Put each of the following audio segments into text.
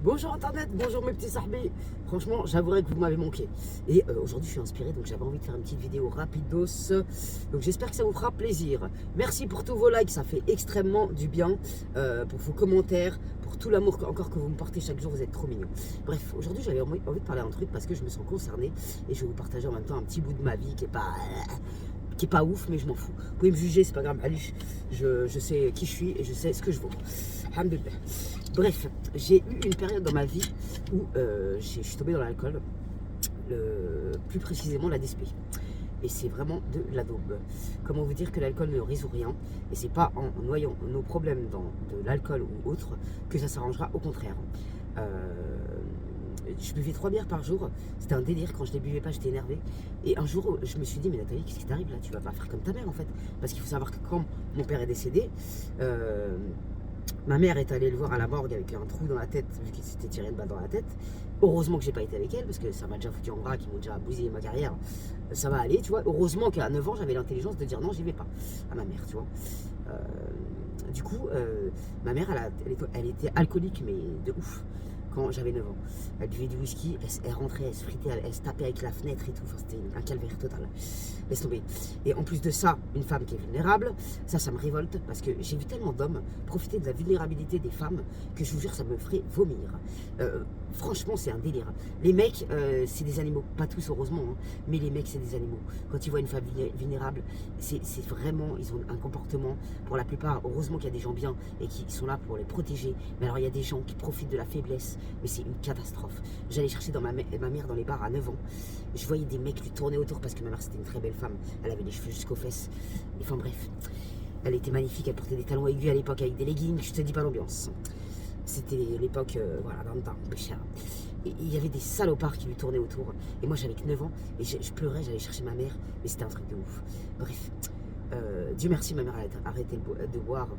Bonjour Internet, bonjour mes petits sahbis. Franchement, j'avouerai que vous m'avez manqué. Et aujourd'hui, je suis inspiré, donc j'avais envie de faire une petite vidéo rapidos. Donc j'espère que ça vous fera plaisir. Merci pour tous vos likes, ça fait extrêmement du bien. Pour vos commentaires, pour tout l'amour encore que vous me portez chaque jour, vous êtes trop mignons. Bref, aujourd'hui, j'avais envie de parler d'un truc parce que je me sens concerné. Et je vais vous partager en même temps un petit bout de ma vie qui est pas ouf, mais je m'en fous. Vous pouvez me juger, c'est pas grave. Allez, je sais qui je suis et je sais ce que je vaux. Alhamdoulilah. Bref, j'ai eu une période dans ma vie où je suis tombé dans l'alcool, plus précisément la DSP. Et c'est vraiment de la daube. Comment vous dire que l'alcool ne résout rien. Et c'est pas en noyant nos problèmes dans de l'alcool ou autre que ça s'arrangera, au contraire. Je buvais 3 bières par jour, c'était un délire. Quand je les buvais pas, j'étais énervé. Et un jour, je me suis dit, mais Nathalie, qu'est-ce qui t'arrive là? Tu vas pas faire comme ta mère en fait. Parce qu'il faut savoir que quand mon père est décédé, ma mère est allée le voir à la morgue avec un trou dans la tête, vu qu'il s'était tiré une balle dans la tête. Heureusement que j'ai pas été avec elle, parce que ça m'a déjà foutu en vrac, ils m'ont déjà bousillé ma carrière. Ça va aller, tu vois. Heureusement qu'à 9 ans, j'avais l'intelligence de dire non, j'y vais pas, à ma mère, tu vois. Du coup, ma mère, elle était alcoolique, mais de ouf. Quand j'avais 9 ans, elle buvait du whisky, elle rentrait, elle se fritait, elle se tapait avec la fenêtre et tout. Enfin, c'était un calvaire total. Laisse tomber. Et en plus de ça, une femme qui est vulnérable, ça me révolte parce que j'ai vu tellement d'hommes profiter de la vulnérabilité des femmes que je vous jure, ça me ferait vomir. Franchement, c'est un délire. Les mecs, c'est des animaux. Pas tous, heureusement, hein, mais les mecs, c'est des animaux. Quand ils voient une femme vulnérable, c'est vraiment, ils ont un comportement, pour la plupart, heureusement qu'il y a des gens bien et qui sont là pour les protéger. Mais alors, il y a des gens qui profitent de la faiblesse, mais c'est une catastrophe. J'allais chercher ma mère dans les bars à 9 ans. Je voyais des mecs lui tourner autour parce que ma mère, c'était une très belle femme. Elle avait les cheveux jusqu'aux fesses. Enfin bref, elle était magnifique. Elle portait des talons aigus à l'époque avec des leggings. Je te dis pas l'ambiance. C'était l'époque, voilà, dans le temps, cher. Et il y avait des salopards qui lui tournaient autour. Et moi, j'avais que 9 ans. Et je pleurais, j'allais chercher ma mère. Mais c'était un truc de ouf. Bref, Dieu merci, ma mère a arrêté de boire.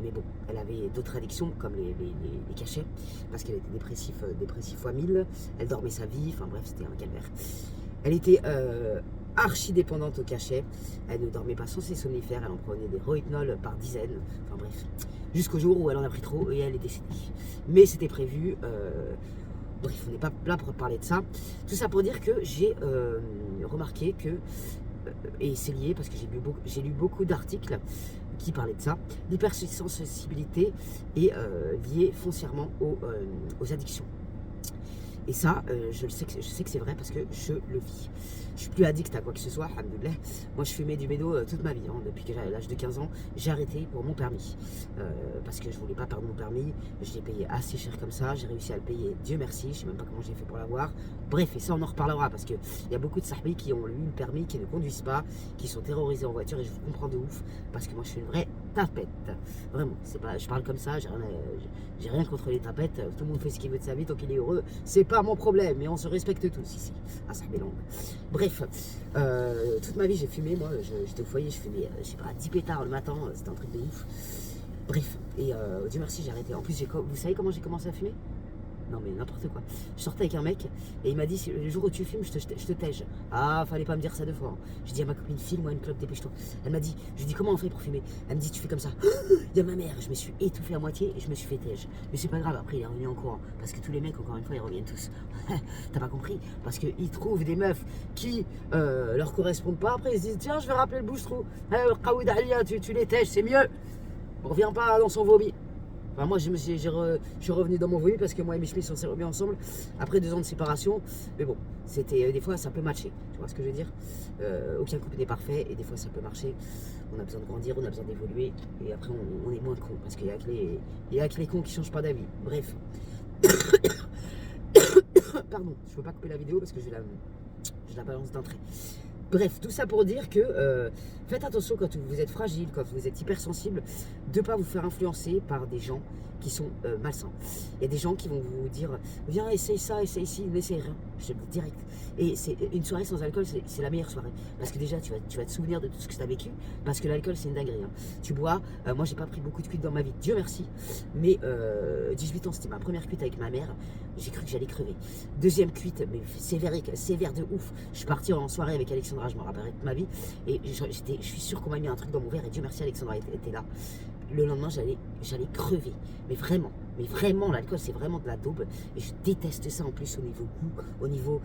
Mais bon, elle avait d'autres addictions comme les cachets, parce qu'elle était dépressive fois 1000. Elle dormait sa vie. Enfin bref, c'était un calvaire. Elle était archi dépendante au cachet. Elle ne dormait pas sans ses somnifères. Elle en prenait des Rohypnol par dizaines. Enfin bref, jusqu'au jour où elle en a pris trop et elle est décédée. Mais c'était prévu. Bref, on n'est pas là pour parler de ça. Tout ça pour dire que j'ai remarqué que, et c'est lié parce que j'ai lu beaucoup d'articles qui parlaient de ça, l'hypersensibilité est liée foncièrement aux addictions. Et ça, je sais que c'est vrai parce que je le vis. Je suis plus addict à quoi que ce soit, alhamdoulilah. Moi, je fumais du bédo toute ma vie. Hein, depuis que j'avais l'âge de 15 ans, j'ai arrêté pour mon permis. Parce que je voulais pas perdre mon permis. Je l'ai payé assez cher comme ça. J'ai réussi à le payer, Dieu merci. Je sais même pas comment j'ai fait pour l'avoir. Bref, et ça, on en reparlera parce qu'il y a beaucoup de sahbis qui ont eu le permis, qui ne conduisent pas, qui sont terrorisés en voiture. Et je vous comprends de ouf parce que moi, je suis une vraie tapette. Vraiment, c'est pas, je parle comme ça, j'ai rien contre les tapettes. Tout le monde fait ce qu'il veut de sa vie tant qu'il est heureux. C'est pas mon problème, mais on se respecte tous ici. Ah, ça mélange. Bref, toute ma vie j'ai fumé. Moi, j'étais au foyer, je fumais, je sais pas, 10 pétards le matin. C'était un truc de ouf. Bref, et Dieu merci, j'ai arrêté. En plus, vous savez comment j'ai commencé à fumer? Non mais n'importe quoi. Je sortais avec un mec et il m'a dit, le jour où tu fumes, je te tège. Ah, fallait pas me dire ça 2 fois. Hein. J'ai dit à ma copine, file-moi une clope, dépêche-toi. Elle m'a dit, je lui ai dit, comment on fait pour fumer? Elle me dit, tu fais comme ça. Il y a ma mère. Je me suis étouffé à moitié et je me suis fait tège. Mais c'est pas grave, après il est revenu en courant. Parce que tous les mecs, encore une fois, ils reviennent tous. T'as pas compris? Parce qu'ils trouvent des meufs qui leur correspondent pas. Après ils se disent, tiens, je vais rappeler le bouche-trou. Qaoud Alia, tu les tèges, c'est mieux. On revient pas dans son vomi. Enfin, moi, je suis revenu dans mon vomi parce que moi et mes chemises, on s'est remis ensemble après 2 ans de séparation. Mais bon, c'était des fois, ça peut matcher. Tu vois ce que je veux dire? Aucun couple n'est parfait et des fois, ça peut marcher. On a besoin de grandir, on a besoin d'évoluer. Et après, on est moins con parce qu'il y a que les cons qui changent pas d'avis. Bref. Pardon, je peux pas couper la vidéo parce que je la balance d'entrée. Bref, tout ça pour dire que faites attention quand vous êtes fragile, quand vous êtes hypersensible, de ne pas vous faire influencer par des gens qui sont malsains. Il y a des gens qui vont vous dire, viens, essaye ça, essaye ci, n'essaye rien. Je te le dis direct. Et une soirée sans alcool, c'est la meilleure soirée. Parce que déjà, tu vas te souvenir de tout ce que tu as vécu. Parce que l'alcool, c'est une dinguerie. Hein. Tu bois, moi, j'ai pas pris beaucoup de cuites dans ma vie, Dieu merci. Mais 18 ans, c'était ma première cuite avec ma mère. J'ai cru que j'allais crever. Deuxième cuite, mais sévère de ouf. Je suis parti en soirée avec Alexandra, je me rappellerai toute ma vie. Et je suis sûr qu'on m'a mis un truc dans mon verre. Et Dieu merci, Alexandra était là. Le lendemain, j'allais crever. Mais vraiment. Mais vraiment, l'alcool, c'est vraiment de la daube. Et je déteste ça en plus au niveau goût, au niveau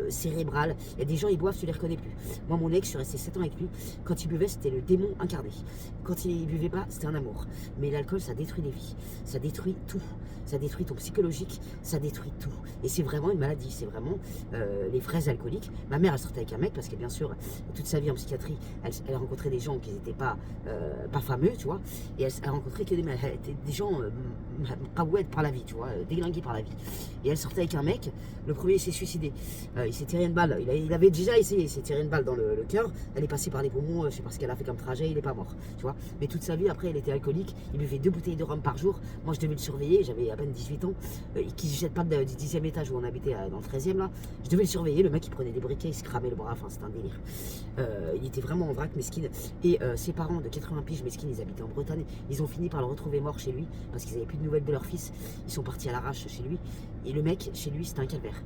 cérébral. Il y a des gens, ils boivent, tu les reconnais plus. Moi, mon ex, je suis resté 7 ans avec lui. Quand il buvait, c'était le démon incarné. Quand il buvait pas, c'était un amour. Mais l'alcool, ça détruit les vies. Ça détruit tout. Ça détruit ton psychologique, ça détruit tout. Et c'est vraiment une maladie, c'est vraiment les vrais alcooliques. Ma mère, elle sortait avec un mec parce que bien sûr, toute sa vie en psychiatrie, elle a rencontré des gens qui n'étaient pas fameux, tu vois. Et elle a rencontré que des gens caouettes par la vie, tu vois, déglingués par la vie. Et elle sortait avec un mec, le premier il s'est suicidé. Il s'est tiré une balle, il avait déjà essayé, il s'est tiré une balle dans le cœur. Elle est passée par les poumons, je sais pas ce qu'elle a fait comme trajet, il n'est pas mort, tu vois. Mais toute sa vie, après, elle était alcoolique, il buvait 2 bouteilles de rhum par jour. Moi, je devais le surveiller, j'avais à peine 18 ans, qui ne jette pas du 10e étage où on habitait dans le 13e là. Je devais le surveiller, le mec il prenait des briquets, il se cramait le bras, enfin c'était un délire. Il était vraiment en vrac, mesquine. Et ses parents de 80 piges, mesquine, ils habitaient en Bretagne, ils ont fini par le retrouver mort chez lui, parce qu'ils n'avaient plus de nouvelles de leur fils, ils sont partis à l'arrache chez lui. Et le mec, chez lui, c'était un calvaire.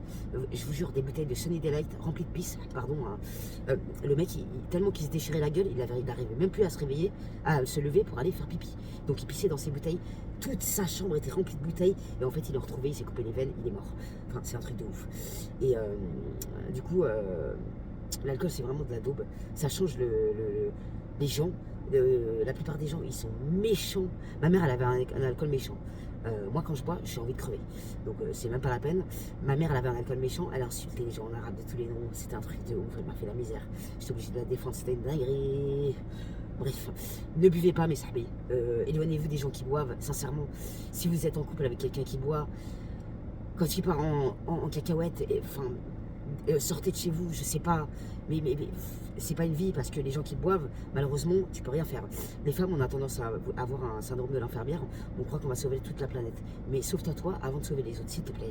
Je vous jure, des bouteilles de Sunny Delight remplies de pisse, pardon. Hein. Le mec, tellement qu'il se déchirait la gueule, il n'arrivait même plus à se réveiller, à se lever pour aller faire pipi. Donc il pissait dans ses bouteilles. Toute sa chambre était remplie de bouteilles. Et en fait, il l'a retrouvé, il s'est coupé les veines, il est mort. Enfin, c'est un truc de ouf. Et du coup, l'alcool, c'est vraiment de la daube. Ça change les gens. La plupart des gens, ils sont méchants. Ma mère, elle avait un alcool méchant. Moi, quand je bois, j'ai envie de crever. Donc, c'est même pas la peine. Ma mère, elle avait un alcool méchant. Elle insultait les gens en arabe de tous les noms. C'était un truc de ouf. Elle m'a fait la misère. J'étais obligée de la défendre. C'était une dinguerie. Bref, ne buvez pas, mes sahbés. Éloignez-vous des gens qui boivent. Sincèrement, si vous êtes en couple avec quelqu'un qui boit, quand il part en cacahuète, sortez de chez vous, je sais pas, mais c'est pas une vie parce que les gens qui boivent, malheureusement, tu peux rien faire. Les femmes, on a tendance à avoir un syndrome de l'infirmière, on croit qu'on va sauver toute la planète. Mais sauve-toi toi avant de sauver les autres, s'il te plaît,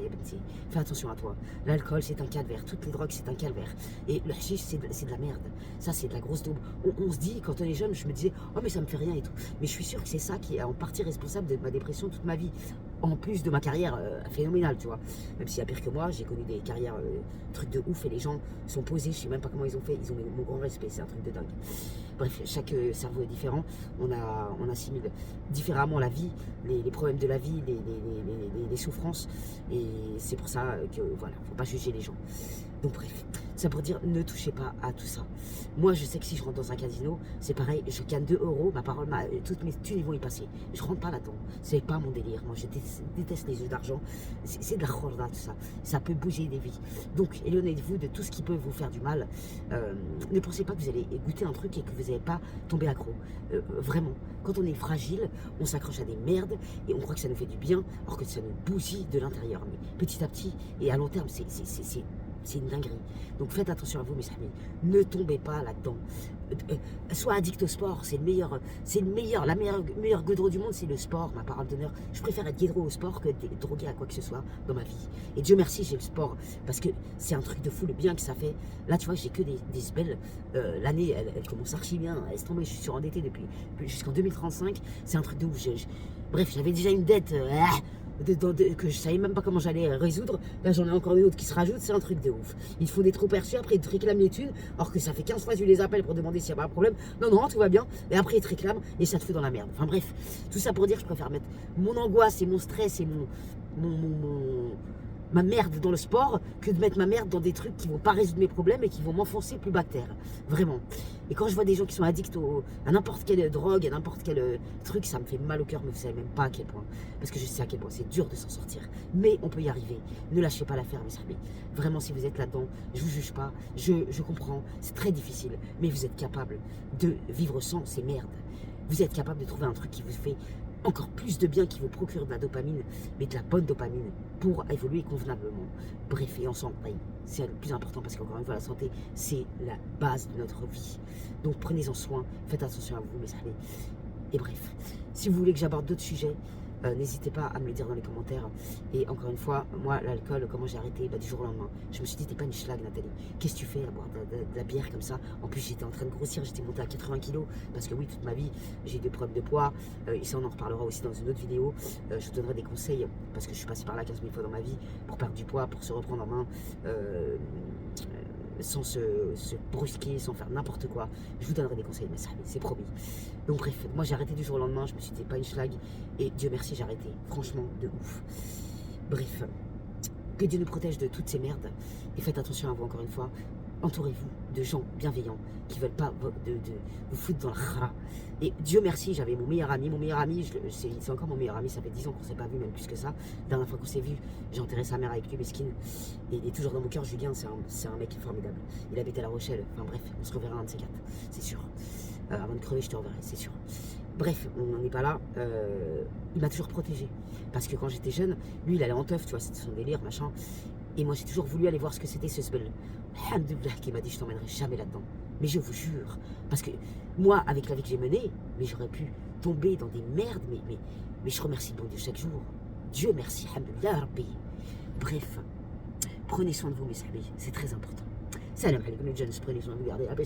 fais attention à toi. L'alcool, c'est un calvaire, toutes les drogues, c'est un calvaire. Et le hashish, c'est de la merde. Ça, c'est de la grosse daube. On se dit, quand on est jeune, je me disais, oh mais ça me fait rien et tout. Mais je suis sûr que c'est ça qui est en partie responsable de ma dépression toute ma vie. En plus de ma carrière phénoménale, tu vois. Même s'il y a pire que moi, j'ai connu des carrières trucs de ouf et les gens sont posés, je sais même pas comment ils ont fait, ils ont mon grand respect, c'est un truc de dingue. Bref, chaque cerveau est différent, on assimile différemment la vie, les problèmes de la vie, les souffrances, et c'est pour ça que voilà, faut pas juger les gens. Donc bref, ça pour dire, ne touchez pas à tout ça. Moi, je sais que si je rentre dans un casino, c'est pareil, je gagne 2 euros, ma parole, toutes mes thunes vont y passer. Je rentre pas là-dedans, c'est pas mon délire. Moi, je déteste les jeux d'argent, c'est de la khorda, tout ça. Ça peut bouger des vies. Donc, éloignez-vous de tout ce qui peut vous faire du mal. Ne pensez pas que vous allez goûter un truc et que vous n'allez pas tomber accro. Vraiment, quand on est fragile, on s'accroche à des merdes et on croit que ça nous fait du bien, alors que ça nous bousille de l'intérieur. Mais petit à petit et à long terme, c'est une dinguerie. Donc faites attention à vous, mes amis. Ne tombez pas là-dedans. Sois addict au sport, c'est le meilleur. La meilleure goudreau du monde, c'est le sport, ma parole d'honneur. Je préfère être guédreau au sport que drogué à quoi que ce soit dans ma vie. Et Dieu merci, j'ai le sport, parce que c'est un truc de fou, le bien que ça fait. Là, tu vois, j'ai que des belles. L'année, elle commence archi bien. Elle se tombe, je suis surendetté depuis jusqu'en 2035. C'est un truc de ouf. Bref, j'avais déjà une dette. Que je savais même pas comment j'allais résoudre. Là, j'en ai encore une autre qui se rajoute, c'est un truc de ouf. Ils font des trop perçus, après ils te réclament les thunes, alors que ça fait 15 fois que tu les appelles pour demander s'il y a pas un problème. Non, non, tout va bien. Et après, ils te réclament et ça te fout dans la merde. Enfin bref, tout ça pour dire, je préfère mettre mon angoisse et mon stress et ma merde dans le sport que de mettre ma merde dans des trucs qui vont pas résoudre mes problèmes et qui vont m'enfoncer plus bas que terre. Vraiment. Et quand je vois des gens qui sont addicts à n'importe quelle drogue, à n'importe quel truc, ça me fait mal au cœur, mais vous savez même pas à quel point. Parce que je sais à quel point c'est dur de s'en sortir. Mais on peut y arriver. Ne lâchez pas l'affaire, mes amis. Vraiment, si vous êtes là-dedans, je vous juge pas. Je comprends. C'est très difficile. Mais vous êtes capable de vivre sans ces merdes. Vous êtes capable de trouver un truc qui vous fait encore plus de bien, qui vous procure de la dopamine, mais de la bonne dopamine pour évoluer convenablement. Bref, et en santé, c'est le plus important parce qu'encore une fois, la santé, c'est la base de notre vie. Donc prenez-en soin, faites attention à vous, mes amis. Et bref, si vous voulez que j'aborde d'autres sujets, n'hésitez pas à me le dire dans les commentaires. Et encore une fois, moi, l'alcool, comment j'ai arrêté du jour au lendemain. Je me suis dit, t'es pas une schlag, Nathalie. Qu'est-ce que tu fais à boire de la bière comme ça? En plus, j'étais en train de grossir, j'étais montée à 80 kilos. Parce que oui, toute ma vie, j'ai eu des problèmes de poids. Et ça, on en reparlera aussi dans une autre vidéo. Je vous donnerai des conseils, parce que je suis passée par là 15 000 fois dans ma vie, pour perdre du poids, pour se reprendre en main. sans se brusquer, sans faire n'importe quoi. Je vous donnerai des conseils, mais ça, c'est promis. Donc bref, moi j'ai arrêté du jour au lendemain, je me suis dit pas une schlag, et Dieu merci j'ai arrêté, franchement de ouf. Bref, que Dieu nous protège de toutes ces merdes, et faites attention à vous encore une fois, entourez-vous de gens bienveillants qui veulent pas vous foutre dans le khara. Et Dieu merci, j'avais mon meilleur ami, c'est encore mon meilleur ami, ça fait 10 ans qu'on s'est pas vu, même plus que ça. La dernière fois qu'on s'est vu, j'ai enterré sa mère avec lui, Mesquine, et il est toujours dans mon cœur. Julien, c'est un mec formidable. Il habite à La Rochelle, enfin bref, on se reverra un de ces quatre, c'est sûr. Avant de crever, je te reverrai, c'est sûr. Bref, on n'en est pas là. Il m'a toujours protégé. Parce que quand j'étais jeune, lui, il allait en teuf, tu vois, c'était son délire, machin. Et moi, j'ai toujours voulu aller voir ce que c'était ce spell. Alhamdoulilah, qui m'a dit, je t'emmènerai jamais là-dedans. Mais je vous jure, parce que moi, avec la vie que j'ai menée, mais j'aurais pu tomber dans des merdes, mais je remercie bon Dieu chaque jour. Dieu merci, alhamdoulilah, Rabbi. Bref, prenez soin de vous, mes sahabis, c'est très important. Salam alaikum les jeunes, prenez soin de vous, gardez la paix,